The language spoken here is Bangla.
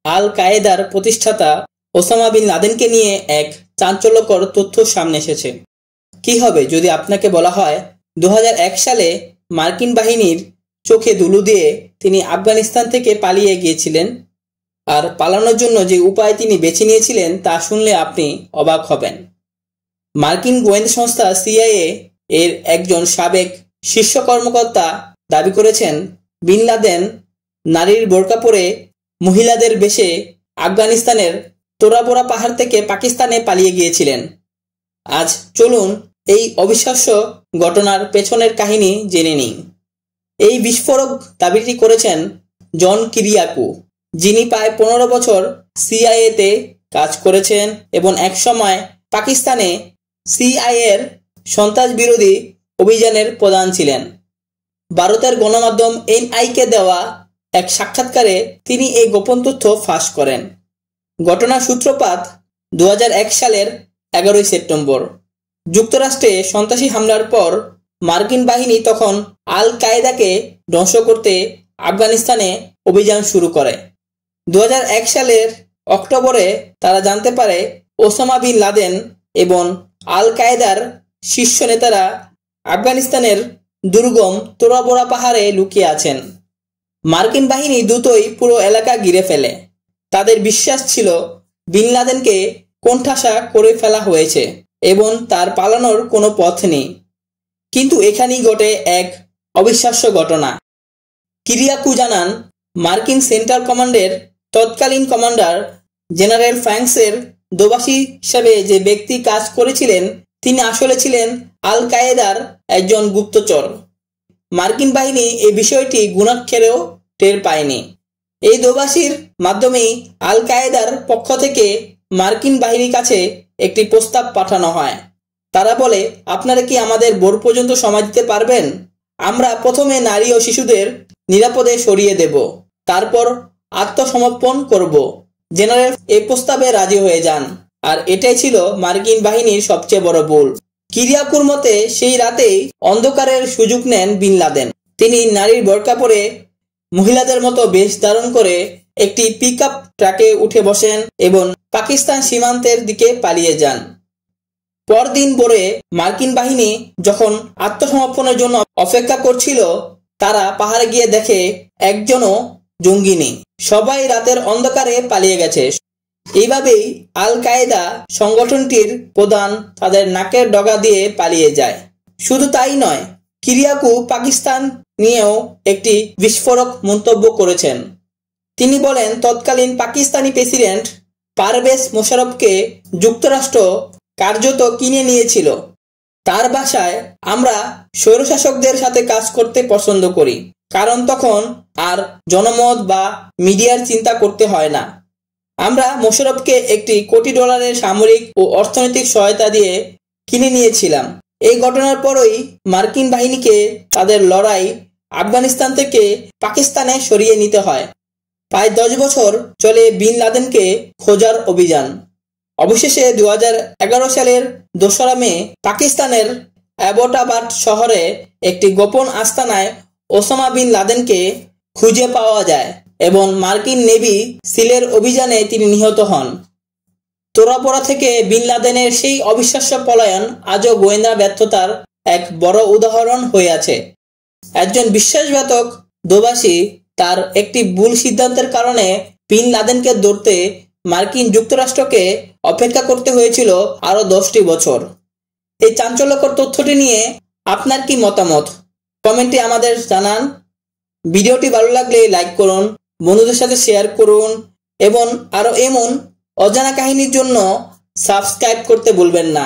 আল কায়েদার প্রতিষ্ঠাতা ওসামা বিন লাদেনকে নিয়ে এক চাঞ্চল্যকর তথ্য সামনে এসেছে। কি হবে যদি আপনাকে বলা হয় 2001 সালে মার্কিন বাহিনীর চোখে ধুলো দিয়ে তিনি আফগানিস্তান থেকে পালিয়ে গিয়েছিলেন, আর পালানোর জন্য যে উপায় তিনি বেছে নিয়েছিলেন তা শুনলে আপনি অবাক হবেন। মার্কিন গোয়েন্দা সংস্থা সিআইএ এর একজন সাবেক শীর্ষ কর্মকর্তা দাবি করেছেন বিন লাদেন নারীর বোরকা পরে মহিলাদের বেশে আফগানিস্তানের তোরা বোরা পাহাড় থেকে পাকিস্তানে পালিয়ে গিয়েছিলেন। আজ চলুন এই অবিশ্বাস্য ঘটনার পেছনের কাহিনী জেনে নিই। এই বিস্ফোরক দাবিটি করেছেন জন কিরিয়াকু, যিনি প্রায় 15 বছর সিআইএতে কাজ করেছেন এবং একসময় পাকিস্তানে সিআইএর সন্ত্রাস বিরোধী অভিযানের প্রধান ছিলেন। ভারতের গণমাধ্যম এনআইকে দেওয়া এক সাক্ষাৎকারে তিনি এই গোপন তথ্য ফাঁস করেন। ঘটনার সূত্রপাত 2001 সালের 11 সেপ্টেম্বর। যুক্তরাষ্ট্রে সন্ত্রাসী হামলার পর মার্কিন বাহিনী তখন আল কায়েদাকে ধ্বংস করতে আফগানিস্তানে অভিযান শুরু করে। 2001 সালের অক্টোবরে তারা জানতে পারে ওসামা বিন লাদেন এবং আল কায়েদার শীর্ষ নেতারা আফগানিস্তানের দুর্গম তোরা বোরা পাহাড়ে লুকিয়ে আছেন। মার্কিন বাহিনী দ্রুতই পুরো এলাকা ঘিরে ফেলে। তাদের বিশ্বাস ছিল বিন লাদেনকে কোণঠাসা করে ফেলা হয়েছে এবং তার পালানোর কোনো পথ নেই। কিন্তু এখানেই ঘটে এক অবিশ্বাস্য ঘটনা। কিরিয়াকু জানান, মার্কিন সেন্ট্রাল কমান্ডের তৎকালীন কমান্ডার জেনারেল ফ্র্যাঙ্কসের দোভাষী হিসেবে যে ব্যক্তি কাজ করেছিলেন তিনি আসলে ছিলেন আল কায়েদার একজন গুপ্তচর। মার্কিন বাহিনী এই বিষয়টি গুণাক্ষরেও টের পায়নি। এই দোভাষীর মাধ্যমেই আল কায়েদার পক্ষ থেকে মার্কিন বাহিনীর কাছে একটি প্রস্তাব পাঠানো হয়। তারা বলে, আপনারা কি আমাদের ভোর পর্যন্ত সময় দিতে পারবেন? আমরা প্রথমে নারী ও শিশুদের নিরাপদে সরিয়ে দেব, তারপর আত্মসমর্পণ করব। জেনারেল এই প্রস্তাবে রাজি হয়ে যান, আর এটাই ছিল মার্কিন বাহিনীর সবচেয়ে বড় ভুল। কিরিয়াকুর মতে সেই রাতেই অন্ধকারের সুযোগ নেন বিন লাদেন। তিনি নারীর বোরকা পরে মহিলাদের মতো বেশ ধারণ করে একটি পিকআপ ট্রাকে উঠে বসেন এবং পাকিস্তান সীমান্তের দিকে পালিয়ে যান। পরদিন ভোরে মার্কিন বাহিনী যখন আত্মসমর্পণের জন্য অপেক্ষা করছিল, তারা পাহাড়ে গিয়ে দেখে একজনও জঙ্গি নেই। সবাই রাতের অন্ধকারে পালিয়ে গেছে। এইভাবেই আল কায়েদা সংগঠনটির প্রধান তাদের নাকের ডগা দিয়ে পালিয়ে যায়। শুধু তাই নয়, কিরিয়াকু পাকিস্তান নিয়েও একটি বিস্ফোরক মন্তব্য করেছেন। তিনি বলেন, তৎকালীন পাকিস্তানি প্রেসিডেন্ট পারভেজ মোশাররফকে যুক্তরাষ্ট্র কার্যত কিনে নিয়েছিল। তার ভাষায়, আমরা স্বৈরশাসকদের সাথে কাজ করতে পছন্দ করি, কারণ তখন আর জনমত বা মিডিয়ার চিন্তা করতে হয় না। আমরা মোশাররফকে $1 কোটি সামরিক ও অর্থনৈতিক সহায়তা দিয়ে কিনে নিয়েছিলাম। এই ঘটনার পরই মার্কিন বাহিনীকে তাদের লড়াই আফগানিস্তান থেকে পাকিস্তানে সরিয়ে নিতে হয়। প্রায় 10 বছর চলে বিন লাদেনকে খোঁজার অভিযান। অবশেষে 2011 সালের 2 মে পাকিস্তানের অ্যাবোটাবাদ শহরে একটি গোপন আস্তানায় ওসামা বিন লাদেনকে খুঁজে পাওয়া যায় এবং মার্কিন নেভি সিলের অভিযানে তিনি নিহত হন। তোরাপোরা থেকে বিন লাদেনের সেই অবিশ্বাস্য পলায়ন আজও গোয়েন্দা ব্যর্থতার এক বড় উদাহরণ হয়ে আছে। একজন বিশ্বাসঘাতক দোভাষী তার একটি ভুল সিদ্ধান্তের কারণে বিন লাদেনকে ধরতে মার্কিন যুক্তরাষ্ট্রকে অপেক্ষা করতে হয়েছিল আরো 10টি বছর। এই চাঞ্চল্যকর তথ্যটি নিয়ে আপনার কি মতামত কমেন্টে আমাদের জানান। ভিডিওটি ভালো লাগলে লাইক করুন, বন্ধুদের সাথে শেয়ার করুন এবং আরো এমন অজানা কাহিনীর জন্য সাবস্ক্রাইব করতে ভুলবেন না।